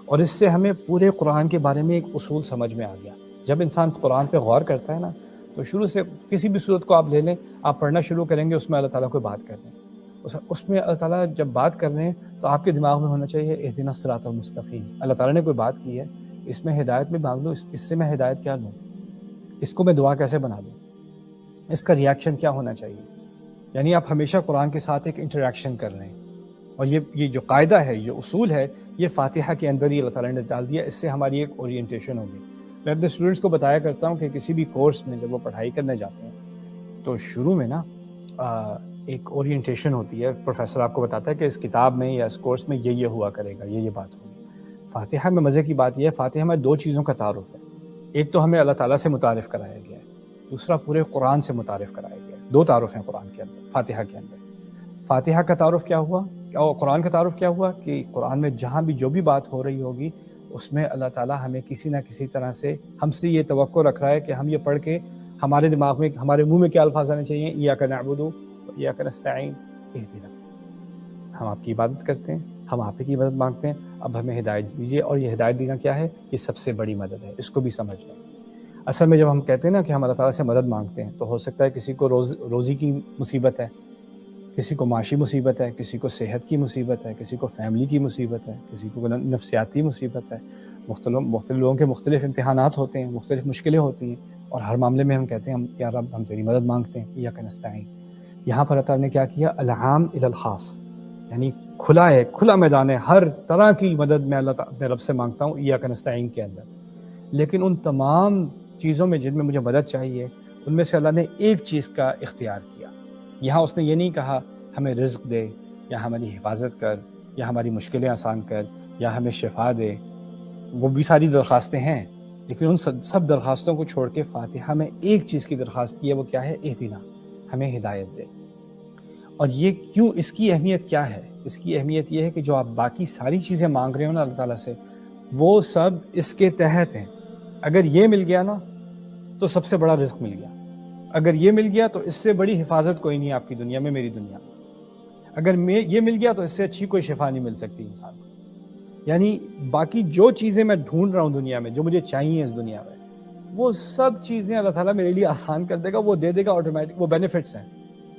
اور اس سے ہمیں پورے قرآن کے بارے میں ایک اصول سمجھ میں آ گیا۔ جب انسان قرآن پہ غور کرتا ہے نا، تو شروع سے کسی بھی صورت کو آپ لے لیں، آپ پڑھنا شروع کریں گے، اس میں اللہ تعالیٰ کوئی بات کر رہے ہیں، اس میں اللہ تعالیٰ جب بات کر رہے ہیں تو آپ کے دماغ میں ہونا چاہیے اہدنا الصراط المستقیم، اللہ تعالیٰ نے کوئی بات کی ہے، اس میں ہدایت میں مانگ لوں، اس سے میں ہدایت کیا لوں، اس کو میں دعا کیسے بنا لوں، اس کا ریاکشن کیا ہونا چاہیے۔ یعنی آپ ہمیشہ قرآن کے ساتھ ایک انٹریکشن کر رہے ہیں، اور یہ جو قاعدہ ہے، یہ اصول ہے، یہ فاتحہ کے اندر ہی اللہ تعالیٰ نے ڈال دیا۔ اس سے ہماری ایک اورینٹیشن ہوگی۔ میں اپنے اسٹوڈنٹس کو بتایا کرتا ہوں کہ کسی بھی کورس میں جب وہ پڑھائی کرنے جاتے ہیں تو شروع میں نا ایک اورینٹیشن ہوتی ہے، پروفیسر آپ کو بتاتا ہے کہ اس کتاب میں یا اس کورس میں یہ ہوا کرے گا، یہ بات ہوگی۔ فاتحہ میں مزے کی بات یہ ہے، فاتحہ میں 2 چیزوں کا تعارف ہے۔ ایک تو ہمیں اللہ تعالیٰ سے متعارف کرایا گیا ہے، دوسرا پورے قرآن سے متعارف کرایا گیا ہے۔ 2 تعارف ہیں قرآن کے اندر، فاتحہ کے اندر۔ فاتحہ کا تعارف کیا ہوا، اور قرآن کا تعارف کیا ہوا، کہ قرآن میں جہاں بھی جو بھی بات ہو رہی ہوگی اس میں اللہ تعالیٰ ہمیں کسی نہ کسی طرح سے ہم سے یہ توقع رکھ رہا ہے کہ ہم یہ پڑھ کے ہمارے دماغ میں، ہمارے منہ میں کیا الفاظ آنے چاہیے، ایاک نعبد و ایاک نستعین اہدنا، ہم آپ کی عبادت کرتے ہیں، ہم آپ کی مدد مانگتے ہیں، اب ہمیں ہدایت دیجیے۔ اور یہ ہدایت دینا کیا ہے، یہ سب سے بڑی مدد ہے، اس کو بھی سمجھ لیں۔ اصل میں جب ہم کہتے ہیں نا کہ ہم اللہ تعالیٰ سے مدد مانگتے ہیں، تو ہو سکتا ہے کسی کو روزی کی مصیبت ہے، کسی کو معاشی مصیبت ہے، کسی کو صحت کی مصیبت ہے، کسی کو فیملی کی مصیبت ہے، کسی کو نفسیاتی مصیبت ہے۔ مختلف لوگوں کے مختلف امتحانات ہوتے ہیں، مختلف مشکلیں ہوتی ہیں، اور ہر معاملے میں ہم کہتے ہیں یا رب ہم تیری مدد مانگتے ہیں، ایاک نستعین۔ یہاں پر اللہ تعالیٰ نے کیا کیا، العام الی الخاص، یعنی کھلا میدان ہے، ہر طرح کی مدد میں اللہ تعالیٰ اپنے رب سے مانگتا ہوں ایاک نستعین کے اندر۔ لیکن ان تمام چیزوں میں جن میں مجھے مدد چاہیے، ان میں سے اللہ نے ایک چیز کا اختیار کیا۔ یہاں اس نے یہ نہیں کہا ہمیں رزق دے، یا ہماری حفاظت کر، یا ہماری مشکلیں آسان کر، یا ہمیں شفا دے، وہ بھی ساری درخواستیں ہیں، لیکن ان سب درخواستوں کو چھوڑ کے فاتحہ میں ایک چیز کی درخواست کی ہے، وہ کیا ہے، اہدنا، ہمیں ہدایت دے۔ اور یہ کیوں، اس کی اہمیت کیا ہے؟ اس کی اہمیت یہ ہے کہ جو آپ باقی ساری چیزیں مانگ رہے ہو نا اللہ تعالیٰ سے، وہ سب اس کے تحت ہیں۔ اگر یہ مل گیا نا تو سب سے بڑا رزق مل گیا، اگر یہ مل گیا تو اس سے بڑی حفاظت کوئی نہیں آپ کی دنیا میں، میری دنیا میں، اگر یہ مل گیا تو اس سے اچھی کوئی شفا نہیں مل سکتی انسان کو۔ یعنی باقی جو چیزیں میں ڈھونڈ رہا ہوں دنیا میں، جو مجھے چاہیے اس دنیا میں، وہ سب چیزیں اللہ تعالیٰ میرے لیے آسان کر دے گا، وہ دے دے گا آٹومیٹک، وہ بینیفٹس ہیں،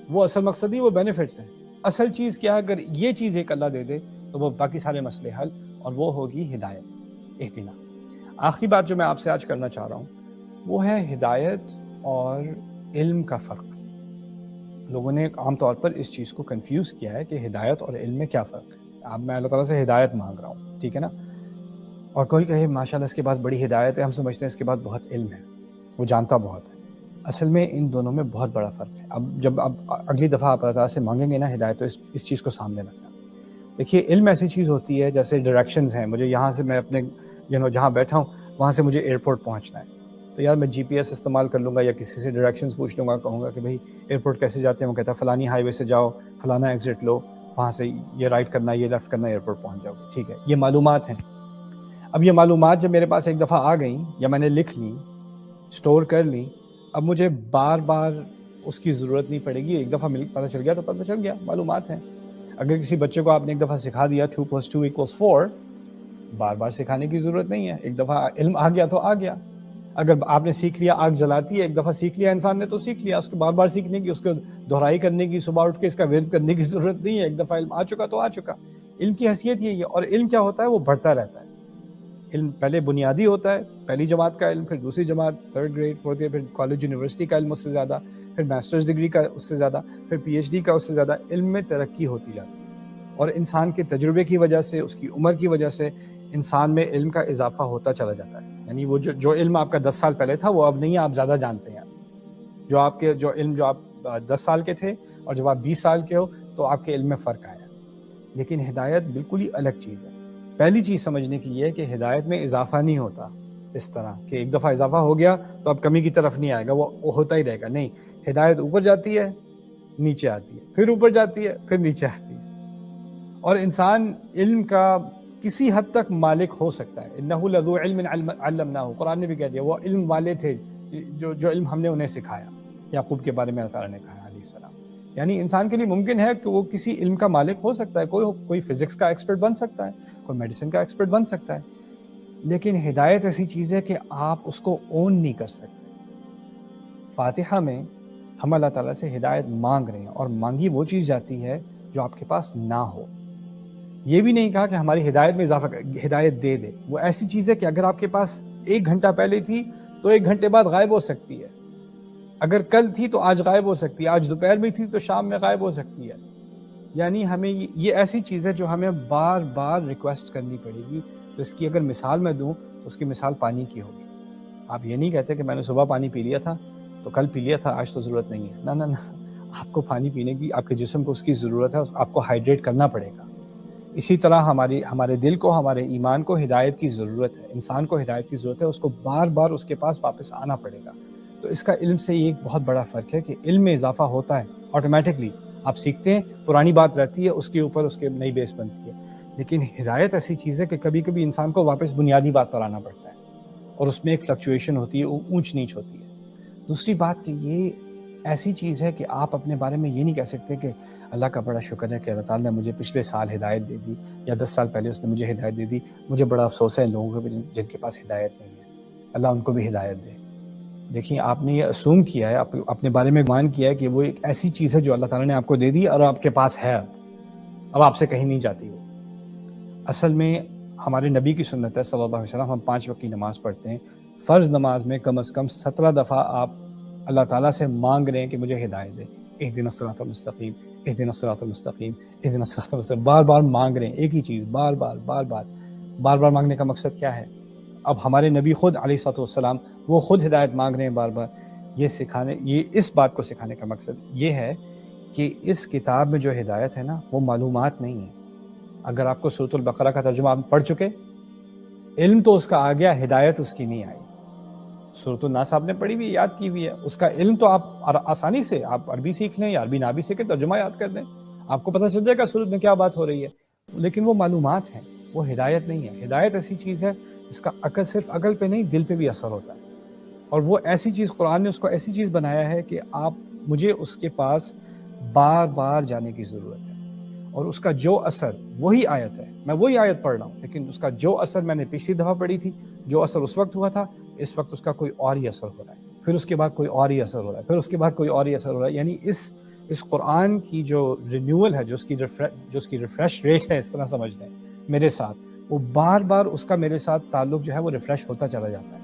وہ اصل مقصد ہی وہ بینیفٹس ہیں۔ اصل چیز کیا ہے، اگر یہ چیز ایک اللہ دے دے تو وہ باقی سارے مسئلے حل، اور وہ ہوگی ہدایت، اہدنا۔ آخری بات جو میں آپ سے آج کرنا چاہ رہا ہوں وہ ہے ہدایت اور علم کا فرق۔ لوگوں نے عام طور پر اس چیز کو کنفیوز کیا ہے کہ ہدایت اور علم میں کیا فرق ہے۔ اب میں اللہ تعالیٰ سے ہدایت مانگ رہا ہوں، ٹھیک ہے نا، اور کوئی کہے ماشاءاللہ اس کے پاس بڑی ہدایت ہے، ہم سمجھتے ہیں اس کے پاس بہت علم ہے، وہ جانتا بہت ہے۔ اصل میں ان دونوں میں بہت بڑا فرق ہے۔ اب جب اگلی دفعہ آپ اللہ تعالیٰ سے مانگیں گے نا ہدایت، تو اس چیز کو سامنے رکھنا۔ دیکھیے، علم ایسی چیز ہوتی ہے جیسے ڈائریکشنز ہیں، مجھے یہاں سے میں اپنے جہاں بیٹھا ہوں وہاں سے مجھے ایئرپورٹ پہنچنا ہے، تو یار میں GPS استعمال کر لوں گا، یا کسی سے ڈائریکشنز پوچھ لوں گا، کہوں گا کہ بھائی ایئرپورٹ کیسے جاتے ہیں، وہ کہتا ہے فلانی ہائی وے سے جاؤ، فلانا ایگزٹ لو، وہاں سے یہ رائٹ کرنا، یہ لیفٹ کرنا، ایئرپورٹ پہنچ جاؤ گے، ٹھیک ہے۔ یہ معلومات ہیں۔ اب یہ معلومات جب میرے پاس ایک دفعہ آ گئیں، یا میں نے لکھ لیں، اسٹور کر لیں، اب مجھے بار بار اس کی ضرورت نہیں پڑے گی۔ ایک دفعہ پتہ چل گیا تو پتہ چل گیا، معلومات ہیں۔ اگر کسی بچے کو آپ نے ایک دفعہ سکھا دیا 2 + 2 = 4، بار بار سکھانے کی ضرورت نہیں ہے، ایک دفعہ علم آ گیا تو آ گیا۔ اگر آپ نے سیکھ لیا آگ جلاتی ہے، ایک دفعہ سیکھ لیا انسان نے تو سیکھ لیا، اس کو بار بار سیکھنے کی، اس کو دہرائی کرنے کی، صبح اٹھ کے اس کا ورد کرنے کی ضرورت نہیں ہے، ایک دفعہ علم آ چکا تو آ چکا۔ علم کی حیثیت یہی ہے، اور علم کیا ہوتا ہے، وہ بڑھتا رہتا ہے۔ علم پہلے بنیادی ہوتا ہے، پہلی جماعت کا علم، پھر دوسری جماعت، 3rd گریڈ، 4th گریڈ، پھر کالج یونیورسٹی کا علم اس سے زیادہ، پھر ماسٹرز ڈگری کا اس سے زیادہ، پھر PhD کا اس سے زیادہ۔ علم میں ترقی ہوتی جاتی ہے، اور انسان کے تجربے کی وجہ سے، اس کی عمر کی وجہ سے انسان میں علم کا اضافہ ہوتا چلا جاتا ہے۔ یعنی وہ جو علم آپ کا 10 سال پہلے تھا، وہ اب نہیں ہے، آپ زیادہ جانتے ہیں۔ جو علم جو آپ 10 سال کے تھے اور جب آپ 20 سال کے ہو تو آپ کے علم میں فرق آیا۔ لیکن ہدایت بالکل ہی الگ چیز ہے۔ پہلی چیز سمجھنے کی یہ ہے کہ ہدایت میں اضافہ نہیں ہوتا اس طرح کہ ایک دفعہ اضافہ ہو گیا تو اب کمی کی طرف نہیں آئے گا، وہ ہوتا ہی رہے گا۔ نہیں، ہدایت اوپر جاتی ہے، نیچے آتی ہے، پھر اوپر جاتی ہے، پھر نیچے آتی ہے۔ اور انسان علم کا کسی حد تک مالک ہو سکتا ہے۔ انہ لذو علم علمناہ، قرآن نے بھی کہہ دیا وہ علم والے تھے، جو علم ہم نے انہیں سکھایا۔ یعقوب کے بارے میں اللہ تعالیٰ نے کہا علیہ السلام۔ یعنی انسان کے لیے ممکن ہے کہ وہ کسی علم کا مالک ہو سکتا ہے، کوئی فزکس کا ایکسپرٹ بن سکتا ہے، کوئی میڈیسن کا ایکسپرٹ بن سکتا ہے، لیکن ہدایت ایسی چیز ہے کہ آپ اس کو اون نہیں کر سکتے۔ فاتحہ میں ہم اللہ تعالیٰ سے ہدایت مانگ رہے ہیں، اور مانگی وہ چیز جاتی ہے جو آپ کے پاس نہ ہو۔ یہ بھی نہیں کہا کہ ہماری ہدایت میں اضافہ ہدایت دے دے، وہ ایسی چیز ہے کہ اگر آپ کے پاس 1 گھنٹہ پہلے تھی تو 1 گھنٹے بعد غائب ہو سکتی ہے، اگر کل تھی تو آج غائب ہو سکتی ہے، آج دوپہر میں تھی تو شام میں غائب ہو سکتی ہے۔ یعنی ہمیں یہ ایسی چیز ہے جو ہمیں بار بار ریکویسٹ کرنی پڑے گی۔ تو اس کی اگر مثال میں دوں تو اس کی مثال پانی کی ہوگی۔ آپ یہ نہیں کہتے کہ میں نے صبح پانی پی لیا تھا تو کل پی لیا تھا، آج تو ضرورت نہیں ہے۔ نہ، آپ کو پانی پینے کی، آپ کے جسم کو اس کی ضرورت ہے، آپ کو ہائیڈریٹ کرنا پڑے گا۔ اسی طرح ہمارے دل کو، ہمارے ایمان کو ہدایت کی ضرورت ہے، انسان کو ہدایت کی ضرورت ہے، اس کو بار بار اس کے پاس واپس آنا پڑے گا۔ تو اس کا علم سے یہ ایک بہت بڑا فرق ہے کہ علم میں اضافہ ہوتا ہے آٹومیٹکلی، آپ سیکھتے ہیں، پرانی بات رہتی ہے، اس کے اوپر اس کے نئی بیس بنتی ہے، لیکن ہدایت ایسی چیز ہے کہ کبھی کبھی انسان کو واپس بنیادی بات پر آنا پڑتا ہے، اور اس میں ایک فلکچویشن ہوتی ہے، اونچ نیچ ہوتی ہے۔ دوسری بات کہ یہ ایسی چیز ہے کہ آپ اپنے بارے میں یہ نہیں کہہ سکتے کہ اللہ کا بڑا شکر ہے کہ اللہ تعالیٰ نے مجھے پچھلے سال ہدایت دے دی، یا 10 سال پہلے اس نے مجھے ہدایت دے دی، مجھے بڑا افسوس ہے ان لوگوں کو جن کے پاس ہدایت نہیں ہے، اللہ ان کو بھی ہدایت دے۔ دیکھیں، آپ نے یہ اسوم کیا ہے، اپنے بارے میں گمان کیا ہے کہ وہ ایک ایسی چیز ہے جو اللہ تعالیٰ نے آپ کو دے دی اور آپ کے پاس ہے، اب آپ سے کہیں نہیں جاتی وہ۔ اصل میں ہمارے نبی کی سنت ہے صلی اللہ علیہ وسلم، ہم 5 وقت کی نماز پڑھتے ہیں، فرض نماز میں کم از کم 17 دفعہ آپ اللہ تعالیٰ سے مانگ رہے ہیں کہ مجھے ہدایت دے، اہدنا الصراط المستقیم، اہدنا الصراط المستقیم، اہدنا الصراط المستقیم، بار بار مانگ رہے ہیں ایک ہی چیز، بار بار مانگنے کا مقصد کیا ہے؟ اب ہمارے نبی خود علیہ الصلوۃ والسلام وہ خود ہدایت مانگ رہے ہیں بار بار، یہ اس بات کو سکھانے کا مقصد یہ ہے کہ اس کتاب میں جو ہدایت ہے نا، وہ معلومات نہیں ہے۔ اگر آپ کو سورۃ البقرہ کا ترجمہ آپ پڑھ چکے، علم تو اس کا آ گیا، ہدایت اس کی نہیں آئی۔ سورۃ الناس آپ نے پڑھی ہوئی، یاد کی ہوئی ہے، اس کا علم تو آپ آسانی سے، آپ عربی سیکھ لیں یا عربی نہ بھی سیکھیں، ترجمہ یاد کر دیں، آپ کو پتہ چل جائے گا سورۃ میں کیا بات ہو رہی ہے، لیکن وہ معلومات ہیں، وہ ہدایت نہیں ہے۔ ہدایت ایسی چیز ہے جس کا صرف عقل پہ نہیں، دل پہ بھی اثر ہوتا ہے، اور وہ ایسی چیز، قرآن نے اس کو ایسی چیز بنایا ہے کہ مجھے اس کے پاس بار بار جانے کی ضرورت ہے، اور اس کا جو اثر، وہی آیت ہے، میں وہی آیت پڑھ رہا ہوں، لیکن اس کا جو اثر میں نے پچھلی دفعہ پڑھی تھی، جو اثر اس وقت ہوا تھا، اس وقت اس کا کوئی اور ہی اثر ہو رہا ہے، پھر اس کے بعد کوئی اور ہی اثر ہو رہا ہے، پھر اس کے بعد کوئی اور ہی اثر ہو رہا ہے۔ یعنی اس قرآن کی جو رینیول ہے، جو اس کی ریفریش ریٹ ہے، اس طرح سمجھ لیں میرے ساتھ، وہ بار بار اس کا میرے ساتھ تعلق جو ہے وہ ریفریش ہوتا چلا جاتا ہے،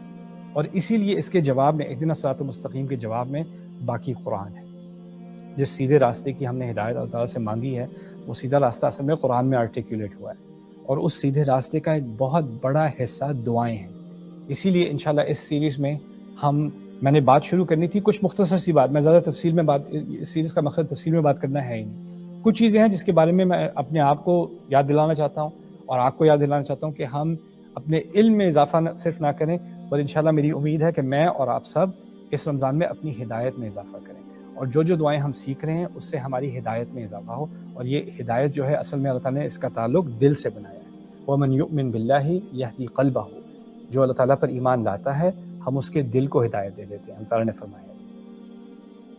اور اسی لیے اس کے جواب میں، اہدنا الصراط المستقیم کے جواب میں باقی قرآن ہے۔ جس سیدھے راستے کی ہم نے ہدایت اللہ تعالیٰ سے مانگی ہے، وہ سیدھا راستہ اصل میں قرآن میں آرٹیکولیٹ ہوا ہے، اور اس سیدھے راستے کا ایک بہت بڑا حصہ دعائیں ہیں۔ اسی لیے انشاءاللہ اس سیریز میں میں نے بات شروع کرنی تھی، کچھ مختصر سی بات، میں زیادہ تفصیل میں اس سیریز کا مقصد تفصیل میں بات کرنا ہے ہی نہیں، کچھ چیزیں ہیں جس کے بارے میں اپنے آپ کو یاد دلانا چاہتا ہوں، اور آپ کو یاد دلانا چاہتا ہوں کہ ہم اپنے علم میں اضافہ صرف نہ کریں، اور انشاءاللہ میری امید ہے کہ میں اور آپ سب اس رمضان میں اپنی ہدایت میں اضافہ کریں، اور جو دعائیں ہم سیکھ رہے ہیں اس سے ہماری ہدایت میں اضافہ ہو، اور یہ ہدایت جو ہے اصل میں اللہ تعالیٰ نے اس کا تعلق دل سے بنایا ہے۔ وَمَن يُؤْمِن بِاللَّهِ يَهْدِي قَلْبَهُ، جو اللہ تعالیٰ پر ایمان لاتا ہے، ہم اس کے دل کو ہدایت دے دیتے ہیں، اللہ تعالیٰ نے فرمایا۔